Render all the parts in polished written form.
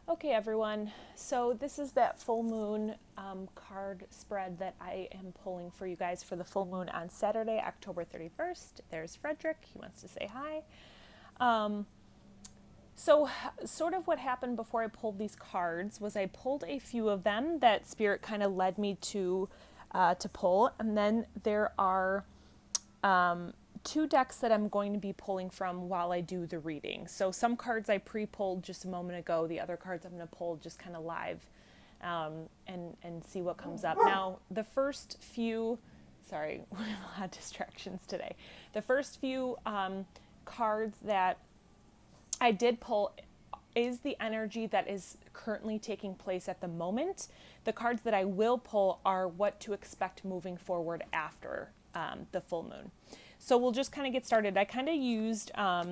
Okay, everyone. So this is that full moon card spread that I am pulling for you guys for the full moon on Saturday, October 31st. There's Frederick. He wants to say hi. Um, so, sort of what happened before I pulled these cards was I pulled a few of them that Spirit kind of led me to pull, and then there are two decks that I'm going to be pulling from while I do the reading. So some cards I pre-pulled just a moment ago. The other cards I'm going to pull just kind of live, and see what comes up. Now the first few, sorry, we have a lot of distractions today. The first few cards that I did pull is the energy that is currently taking place at the moment. The cards that I will pull are what to expect moving forward after the full moon. So we'll just kind of get started. I kind of used, I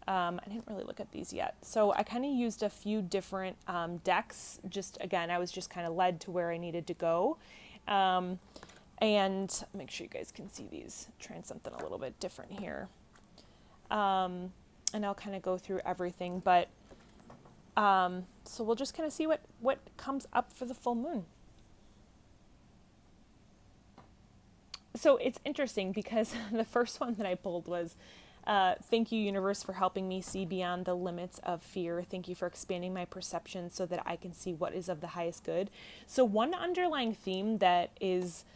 didn't really look at these yet. So I kind of used a few different decks. Just again, I was just kind of led to where I needed to go. And make sure you guys can see these. Trying something a little bit different here. And I'll kind of go through everything. But so we'll just kind of see what comes up for the full moon. So it's interesting because the first one that I pulled was, thank you, universe, for helping me see beyond the limits of fear. Thank you for expanding my perception so that I can see what is of the highest good. So one underlying theme that is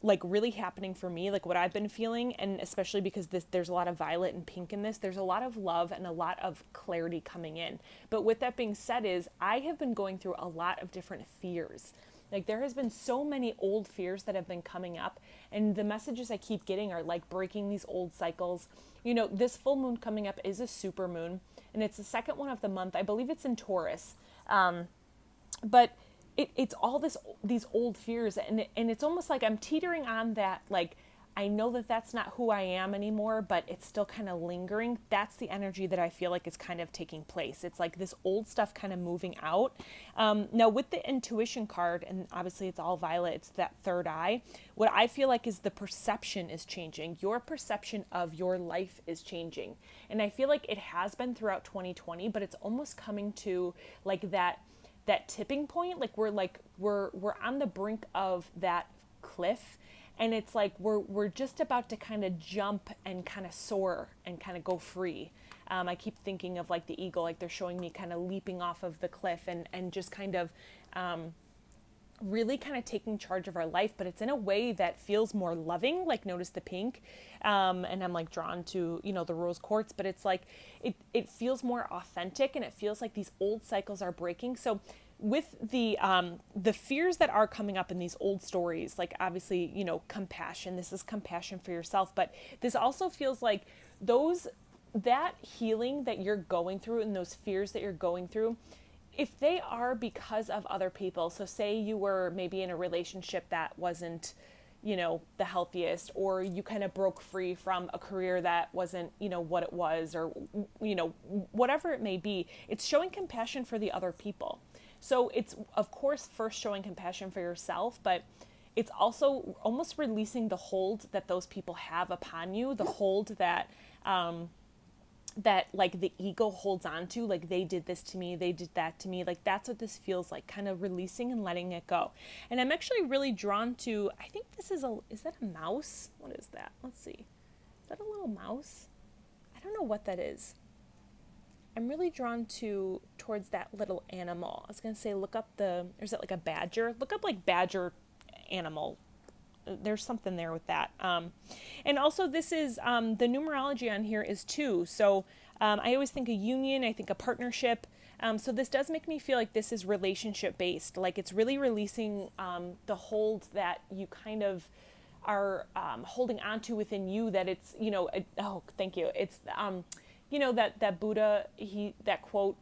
like really happening for me, like what I've been feeling, and especially because there's a lot of violet and pink in this, there's a lot of love and a lot of clarity coming in. But with that being said, is I have been going through a lot of different fears. Like there has been so many old fears that have been coming up, and the messages I keep getting are like breaking these old cycles. You know, this full moon coming up is a super moon, and it's the second one of the month. I believe it's in Taurus. But it's all these old fears, and it's almost like I'm teetering on that, like I know that that's not who I am anymore, but it's still kind of lingering. That's the energy that I feel like is kind of taking place. It's like this old stuff kind of moving out. Now with the intuition card, and obviously it's all violet, it's that third eye. What I feel like is the perception is changing. Your perception of your life is changing. And I feel like it has been throughout 2020, but it's almost coming to like that tipping point. Like we're on the brink of that cliff, and it's like we're just about to kind of jump and kind of soar and kind of go free. I keep thinking of like the eagle, like they're showing me kind of leaping off of the cliff and just kind of really kind of taking charge of our life, but it's in a way that feels more loving. Like notice the pink, and I'm like drawn to, you know, the rose quartz, but it's like it feels more authentic, and it feels like these old cycles are breaking. So with the fears that are coming up in these old stories, like obviously, you know, compassion, this is compassion for yourself, but this also feels like that healing that you're going through and those fears that you're going through, if they are because of other people, so say you were maybe in a relationship that wasn't, you know, the healthiest, or you kind of broke free from a career that wasn't, you know, what it was, or, you know, whatever it may be, it's showing compassion for the other people. So it's, of course, first showing compassion for yourself, but it's also almost releasing the hold that those people have upon you, the hold that like the ego holds on to, like they did this to me, they did that to me. Like that's what this feels like, kind of releasing and letting it go. And I'm actually really drawn to, I think this is that a mouse? What is that? Let's see. Is that a little mouse? I don't know what that is. I'm really drawn towards that little animal. I was gonna say look up or is it like a badger? Look up like badger animal. There's something there with that. And also this is, the numerology on here is 2. So I always think a union, I think a partnership. So this does make me feel like this is relationship based. Like it's really releasing the hold that you kind of are holding onto within you, that it's, you know, oh, thank you. It's, you know, that Buddha, that quote,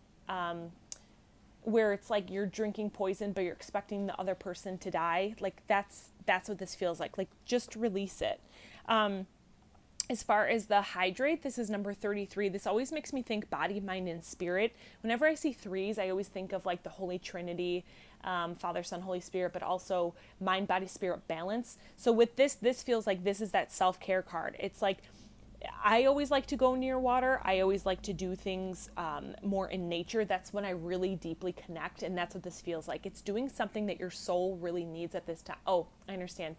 where it's like you're drinking poison but you're expecting the other person to die. Like that's what this feels like just release it. As far as the hydrate, this is number 33. This always makes me think body, mind, and spirit. Whenever I see 3s, I always think of like the Holy Trinity, Father, Son, Holy Spirit, but also mind, body, spirit balance. So with this feels like this is that self-care card. It's like I always like to go near water. I always like to do things more in nature. That's when I really deeply connect, and that's what this feels like. It's doing something that your soul really needs at this time. Oh, I understand.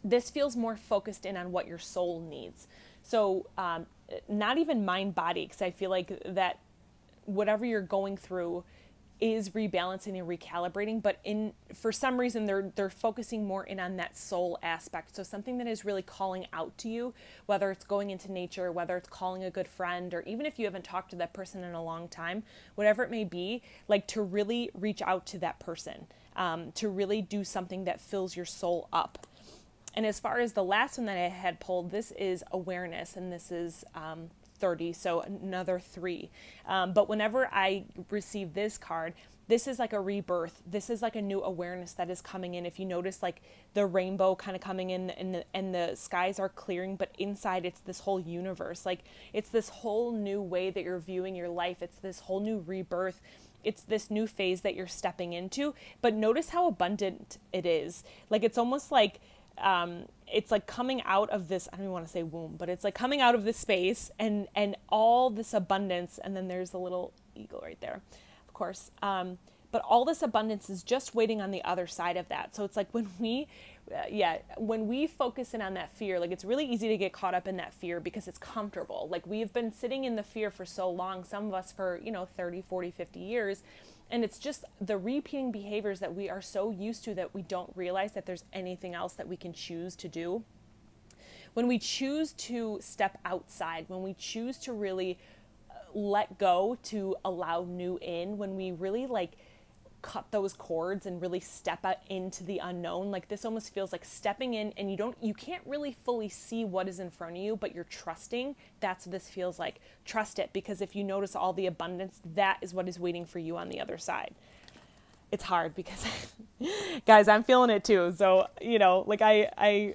This feels more focused in on what your soul needs. So, not even mind body, because I feel like that whatever you're going through is rebalancing and recalibrating, but for some reason they're focusing more in on that soul aspect. So something that is really calling out to you, whether it's going into nature, whether it's calling a good friend, or even if you haven't talked to that person in a long time, whatever it may be, like to really reach out to that person, to really do something that fills your soul up. And as far as the last one that I had pulled, this is awareness, and this is 30, so another 3. But whenever I receive this card, this is like a rebirth. This is like a new awareness that is coming in. If you notice, like the rainbow kind of coming in, and the skies are clearing, but inside it's this whole universe. Like it's this whole new way that you're viewing your life. It's this whole new rebirth. It's this new phase that you're stepping into. But notice how abundant it is. Like it's almost like it's like coming out of this, I don't even want to say womb, but it's like coming out of this space and all this abundance. And then there's a little eagle right there, of course. But all this abundance is just waiting on the other side of that. So it's like when we focus in on that fear, like it's really easy to get caught up in that fear because it's comfortable. Like we've been sitting in the fear for so long, some of us for, 30, 40, 50 years. And it's just the repeating behaviors that we are so used to that we don't realize that there's anything else that we can choose to do. When we choose to step outside, when we choose to really let go to allow new in, when we really like cut those cords and really step out into the unknown, like this almost feels like stepping in, and you can't really fully see what is in front of you, but you're trusting. That's what this feels like. Trust it, because if you notice all the abundance, that is what is waiting for you on the other side. It's hard because guys, I'm feeling it too. So, like I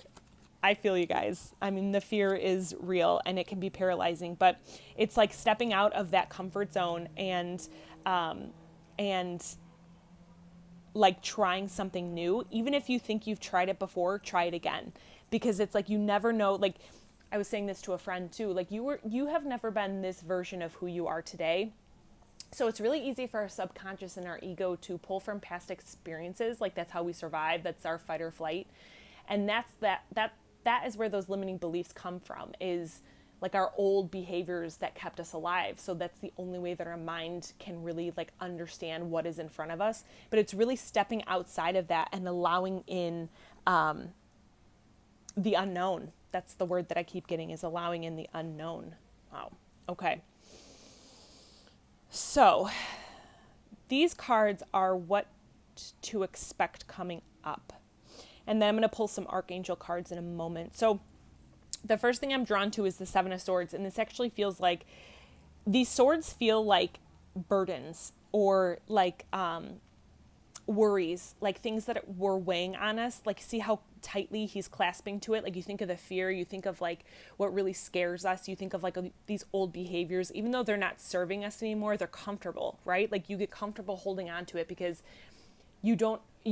feel you guys. I mean, the fear is real and it can be paralyzing, but it's like stepping out of that comfort zone and like trying something new. Even if you think you've tried it before, try it again, because it's like you never know. Like I was saying this to a friend too, like you have never been this version of who you are today. So it's really easy for our subconscious and our ego to pull from past experiences. Like that's how we survive. That's our fight or flight. And that is where those limiting beliefs come from, is like our old behaviors that kept us alive. So that's the only way that our mind can really like understand what is in front of us. But it's really stepping outside of that and allowing in the unknown. That's the word that I keep getting, is allowing in the unknown. Wow. Okay. So these cards are what to expect coming up. And then I'm going to pull some Archangel cards in a moment. So the first thing I'm drawn to is the Seven of Swords. And this actually feels like, these swords feel like burdens or like worries, like things that were weighing on us. Like see how tightly he's clasping to it. Like you think of the fear, you think of like what really scares us. You think of like these old behaviors, even though they're not serving us anymore, they're comfortable, right? Like you get comfortable holding on to it because you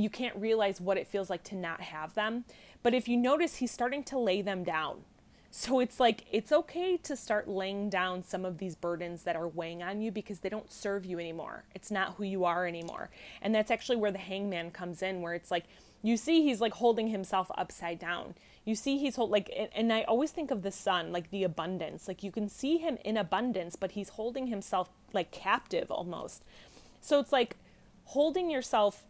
can't realize what it feels like to not have them. But if you notice, he's starting to lay them down. So it's like, it's okay to start laying down some of these burdens that are weighing on you because they don't serve you anymore. It's not who you are anymore. And that's actually where the Hangman comes in, where it's like, you see, he's like holding himself upside down. You see, he's and I always think of the sun, like the abundance, like you can see him in abundance, but he's holding himself like captive almost. So it's like holding yourself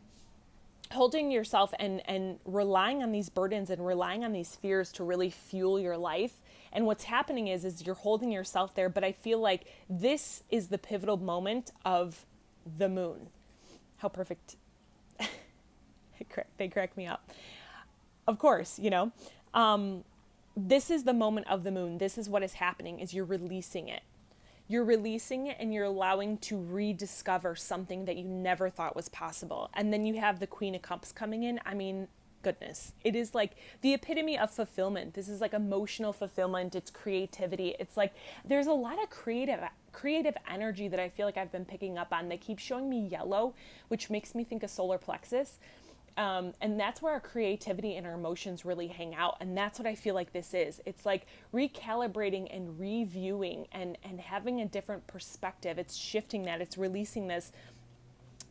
and relying on these burdens and relying on these fears to really fuel your life. And what's happening is you're holding yourself there. But I feel like this is the pivotal moment of the moon. How perfect. They crack me up. Of course, this is the moment of the moon. This is what is happening, is you're releasing it. You're releasing it and you're allowing to rediscover something that you never thought was possible. And then you have the Queen of Cups coming in. I mean, goodness, it is like the epitome of fulfillment. This is like emotional fulfillment. It's creativity. It's like there's a lot of creative energy that I feel like I've been picking up on. They keep showing me yellow, which makes me think of solar plexus. And that's where our creativity and our emotions really hang out. And that's what I feel like this is. It's like recalibrating and reviewing and having a different perspective. It's shifting that, it's releasing this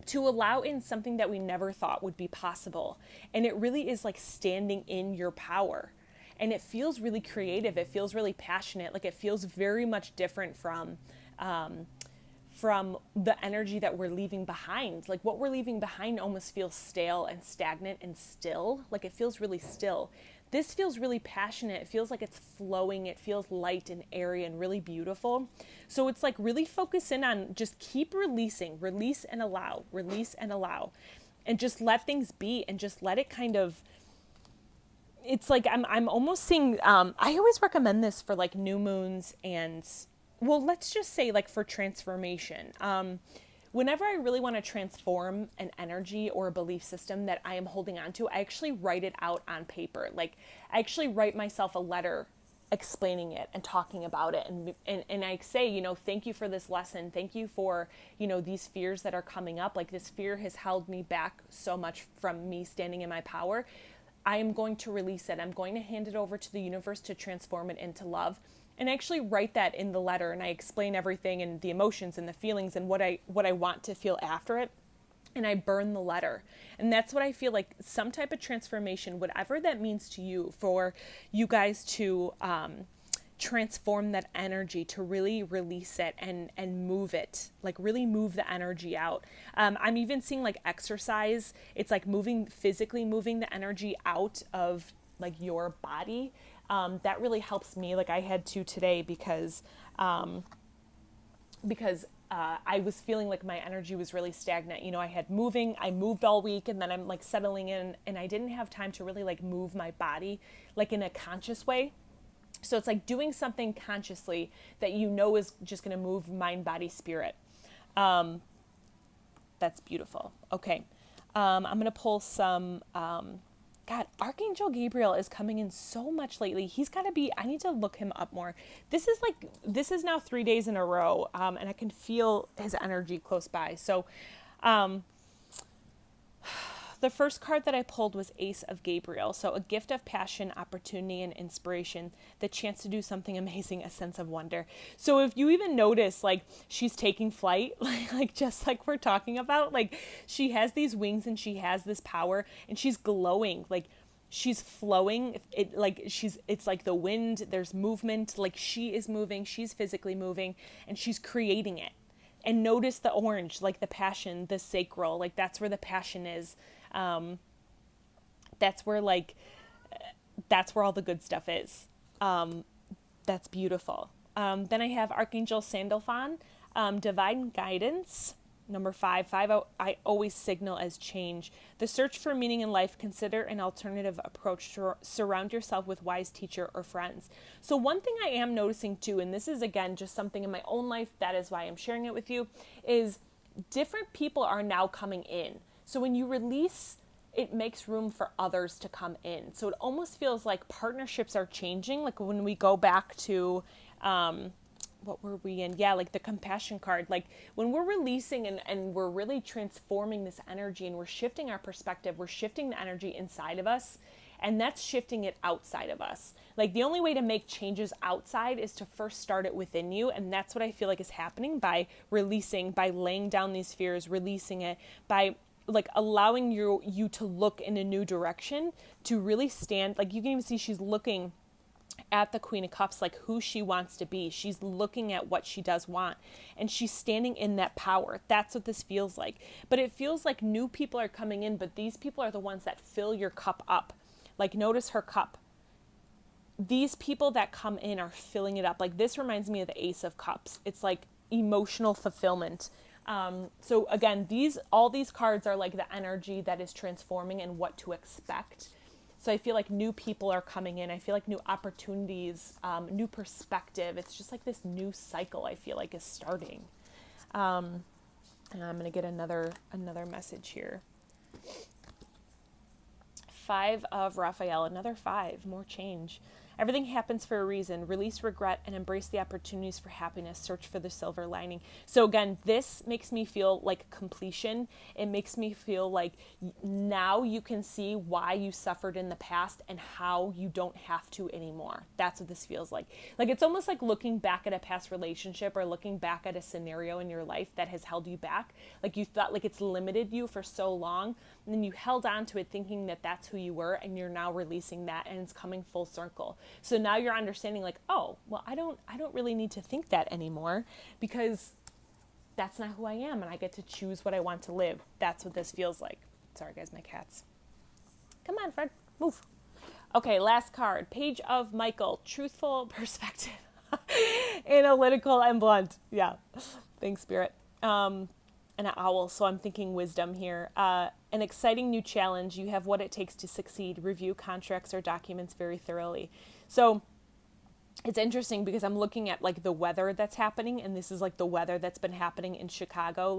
to allow in something that we never thought would be possible. And it really is like standing in your power. And it feels really creative. It feels really passionate. Like it feels very much different from the energy that we're leaving behind. Like what we're leaving behind almost feels stale and stagnant and still. Like it feels really still. This feels really passionate. It feels like it's flowing. It feels light and airy and really beautiful. So it's like really focus in on just keep releasing, release and allow, and just let things be and just let it kind of, it's like I'm almost seeing, I always recommend this for like new moons and, well, let's just say like for transformation. Whenever I really want to transform an energy or a belief system that I am holding on to, I actually write it out on paper. Like I actually write myself a letter explaining it and talking about it. And I say, you know, thank you for this lesson. Thank you for, you know, these fears that are coming up. Like this fear has held me back so much from me standing in my power. I am going to release it. I'm going to hand it over to the universe to transform it into love. And I actually write that in the letter, and I explain everything and the emotions and the feelings and what I want to feel after it. And I burn the letter. And that's what I feel like, some type of transformation, whatever that means to you, for you guys to transform that energy, to really release it and move it, like really move the energy out. I'm even seeing like exercise. It's like physically moving the energy out of like your body. That really helps me. Like I had to today because I was feeling like my energy was really stagnant. You know, I moved all week, and then I'm like settling in, and I didn't have time to really like move my body like in a conscious way. So it's like doing something consciously that you know is just going to move mind, body, spirit. That's beautiful. Okay. I'm going to pull some, God, Archangel Gabriel is coming in so much lately. I need to look him up more. This is now 3 days in a row. And I can feel his energy close by. So, the first card that I pulled was Ace of Gabriel. So a gift of passion, opportunity, and inspiration, the chance to do something amazing, a sense of wonder. So if you even notice, like she's taking flight, like just like we're talking about, like she has these wings and she has this power and she's glowing, like she's flowing. It's like the wind, there's movement, like she is moving, she's physically moving, and she's creating it. And notice the orange, like the passion, the sacral, like that's where the passion is. That's where all the good stuff is. That's beautiful. Then I have Archangel Sandalphon, divine guidance. Number 5, I always signal as change. The search for meaning in life, consider an alternative approach to surround yourself with wise teacher or friends. So one thing I am noticing too, and this is again just something in my own life, that is why I'm sharing it with you, is different people are now coming in. So when you release, it makes room for others to come in. So it almost feels like partnerships are changing. Like when we go back to, what were we in? Yeah, like the compassion card. Like when we're releasing and we're really transforming this energy and we're shifting our perspective, we're shifting the energy inside of us, and that's shifting it outside of us. Like the only way to make changes outside is to first start it within you. And that's what I feel like is happening by releasing, by laying down these fears, releasing it, by like allowing you to look in a new direction, to really stand. Like you can even see she's looking at the Queen of Cups, like who she wants to be. She's looking at what she does want, and she's standing in that power. That's what this feels like. But it feels like new people are coming in, but these people are the ones that fill your cup up. Like notice her cup. These people that come in are filling it up. Like this reminds me of the Ace of Cups. It's like emotional fulfillment. So again, all these cards are like the energy that is transforming and what to expect. So I feel like new people are coming in. I feel like new opportunities, new perspective. It's just like this new cycle I feel like is starting. And I'm going to get another message here. 5 of Raphael, another 5, more change. Everything happens for a reason. Release regret and embrace the opportunities for happiness. Search for the silver lining. So again, this makes me feel like completion. It makes me feel like now you can see why you suffered in the past and how you don't have to anymore. That's what this feels like. Like it's almost like looking back at a past relationship or looking back at a scenario in your life that has held you back. Like you thought like it's limited you for so long, and then you held on to it thinking that that's who you were, and you're now releasing that, and it's coming full circle. So now you're understanding like, oh, well, I don't really need to think that anymore, because that's not who I am, and I get to choose what I want to live. That's what this feels like. Sorry guys, my cats. Come on, Fred, move. Okay, last card. Page of Michael. Truthful perspective. Analytical and blunt. Yeah. Thanks, Spirit. And an owl, so I'm thinking wisdom here. An exciting new challenge. You have what it takes to succeed. Review contracts or documents very thoroughly. So it's interesting because I'm looking at like the weather that's happening, and this is like the weather that's been happening in Chicago.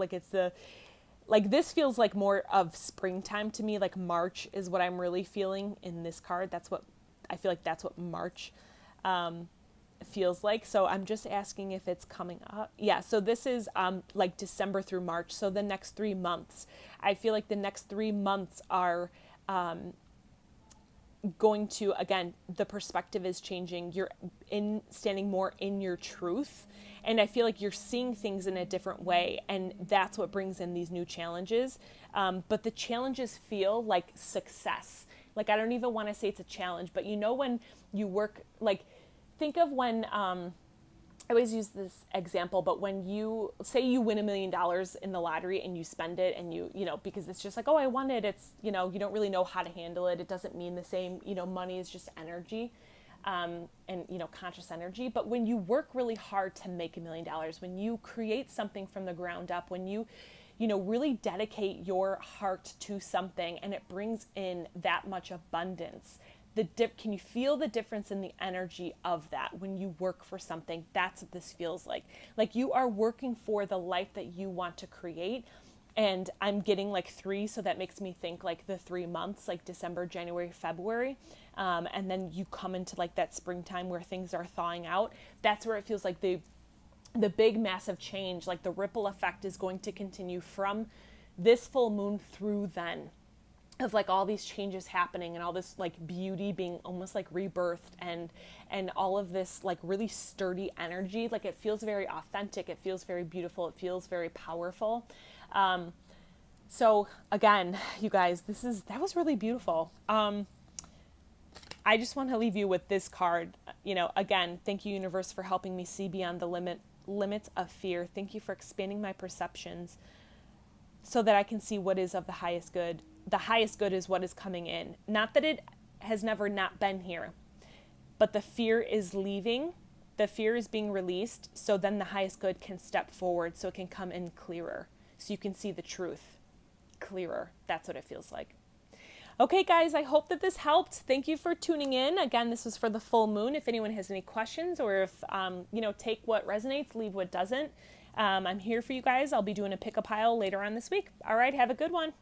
Like this feels like more of springtime to me. Like March is what I'm really feeling in this card. That's what I feel like. That's what March feels like. So I'm just asking if it's coming up. Yeah, so this is like December through March, so the next 3 months. I feel like the next 3 months are going to, again, the perspective is changing. You're standing more in your truth, and I feel like you're seeing things in a different way, and that's what brings in these new challenges. But the challenges feel like success. Like I don't even want to say it's a challenge, but you know when you work, like think of when, I always use this example, but when you say you win $1 million in the lottery and you spend it and you know, because it's just like, oh, I won it. It's, you know, you don't really know how to handle it. It doesn't mean the same, you know, money is just energy, and, you know, conscious energy. But when you work really hard to make $1 million, when you create something from the ground up, when you know, really dedicate your heart to something and it brings in that much abundance, can you feel the difference in the energy of that when you work for something? That's what this feels like. Like you are working for the life that you want to create. And I'm getting like 3, so that makes me think like the 3 months, like December, January, February. And then you come into like that springtime where things are thawing out. That's where it feels like the big massive change, like the ripple effect is going to continue from this full moon through then, of like all these changes happening and all this like beauty being almost like rebirthed, and all of this like really sturdy energy. Like it feels very authentic. It feels very beautiful. It feels very powerful. So again, you guys, that was really beautiful. I just want to leave you with this card. You know, again, thank you, universe, for helping me see beyond the limits of fear. Thank you for expanding my perceptions so that I can see what is of the highest good. The highest good is what is coming in. Not that it has never not been here, but the fear is leaving. The fear is being released. So then the highest good can step forward, so it can come in clearer. So you can see the truth clearer. That's what it feels like. Okay, guys, I hope that this helped. Thank you for tuning in. Again, this was for the full moon. If anyone has any questions, or if, you know, take what resonates, leave what doesn't. I'm here for you guys. I'll be doing a pick a pile later on this week. All right, have a good one.